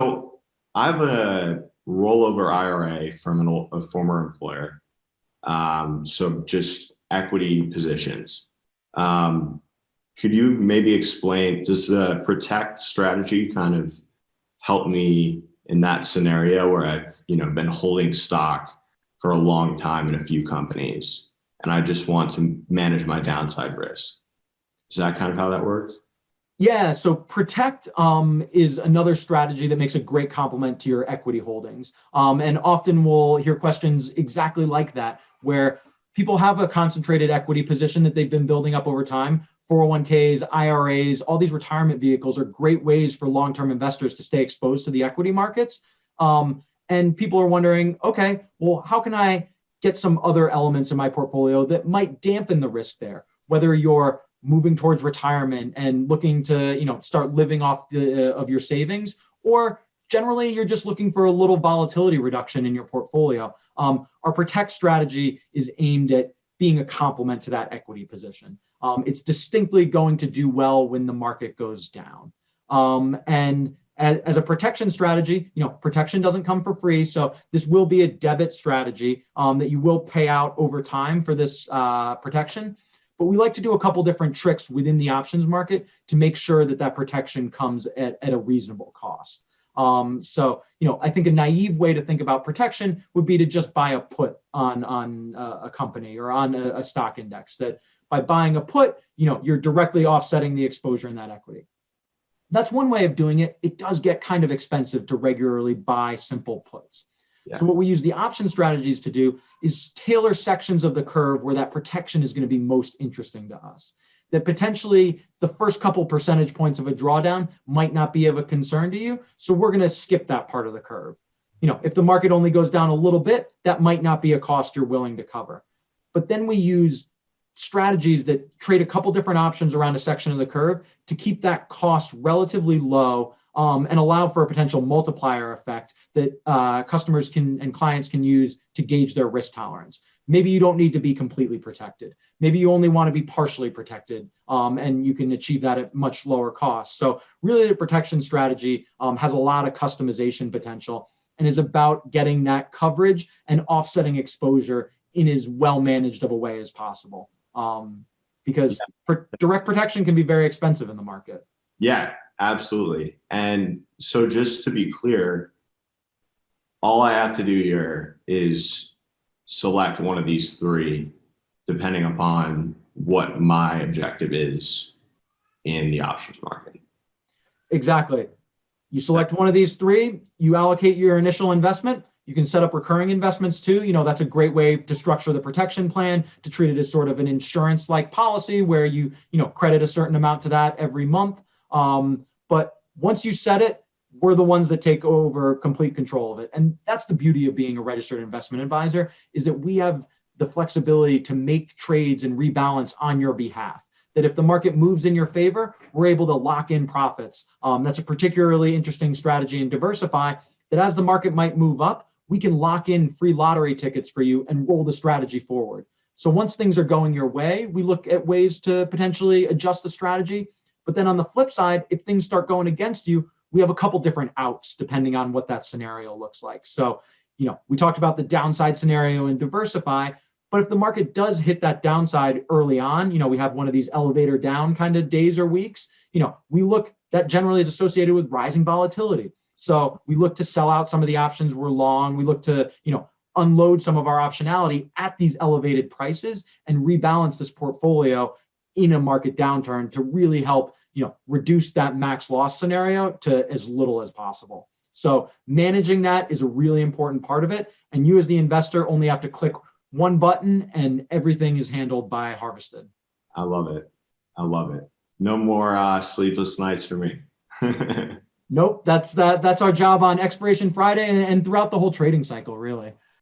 So I have a rollover IRA from a former employer. So just equity positions. Um, could you maybe explain, does the protect strategy kind of help me in that scenario where I've, been holding stock for a long time in a few companies and I just want to manage my downside risk? Is that kind of how that works? Yeah, so Protect is another strategy that makes a great complement to your equity holdings. And often we'll hear questions exactly like that, where people have a concentrated equity position that they've been building up over time. 401ks, IRAs, all these retirement vehicles are great ways for long-term investors to stay exposed to the equity markets. And people are wondering, okay, well, how can I get some other elements in my portfolio that might dampen the risk there? Whether you're moving towards retirement and looking to start living off of your savings, or generally you're just looking for a little volatility reduction in your portfolio. Our protect strategy is aimed at being a complement to that equity position. It's distinctly going to do well when the market goes down. And as a protection strategy, protection doesn't come for free. So this will be a debit strategy that you will pay out over time for this protection. But we like to do a couple different tricks within the options market to make sure that that protection comes at a reasonable cost. So, I think a naive way to think about protection would be to just buy a put on a company or on a stock index. That by buying a put, you're directly offsetting the exposure in that equity. That's one way of doing it. It does get kind of expensive to regularly buy simple puts. Yeah. So what we use the option strategies to do is tailor sections of the curve where that protection is going to be most interesting to us. That potentially the first couple percentage points of a drawdown might not be of a concern to you. So we're going to skip that part of the curve. If the market only goes down a little bit, that might not be a cost you're willing to cover. But then we use strategies that trade a couple different options around a section of the curve to keep that cost relatively low, and allow for a potential multiplier effect that customers and clients can use to gauge their risk tolerance. Maybe you don't need to be completely protected. Maybe you only want to be partially protected, and you can achieve that at much lower cost. So really the protection strategy has a lot of customization potential and is about getting that coverage and offsetting exposure in as well managed of a way as possible. Because direct protection can be very expensive in the market. Yeah, absolutely. And so just to be clear, all I have to do here is select one of these three, depending upon what my objective is in the options market. Exactly. You select one of these three, you allocate your initial investment. You can set up recurring investments too. That's a great way to structure the protection plan, to treat it as sort of an insurance-like policy where you credit a certain amount to that every month. But once you set it, we're the ones that take over complete control of it. And that's the beauty of being a registered investment advisor, is that we have the flexibility to make trades and rebalance on your behalf. That if the market moves in your favor, we're able to lock in profits. That's a particularly interesting strategy in Diversify, that as the market might move up, we can lock in free lottery tickets for you and roll the strategy forward. So once things are going your way, we look at ways to potentially adjust the strategy. But then on the flip side, if things start going against you, we have a couple different outs depending on what that scenario looks like. So, we talked about the downside scenario in Diversify, but if the market does hit that downside early on, we have one of these elevator down kind of days or weeks, we look, that generally is associated with rising volatility. So we look to sell out some of the options we're long. We look to, unload some of our optionality at these elevated prices and rebalance this portfolio in a market downturn to really help, reduce that max loss scenario to as little as possible. So managing that is a really important part of it. And you as the investor only have to click one button and everything is handled by Harvested. I love it. I love it. No more sleepless nights for me. Nope, that's our job on Expiration Friday and throughout the whole trading cycle, really.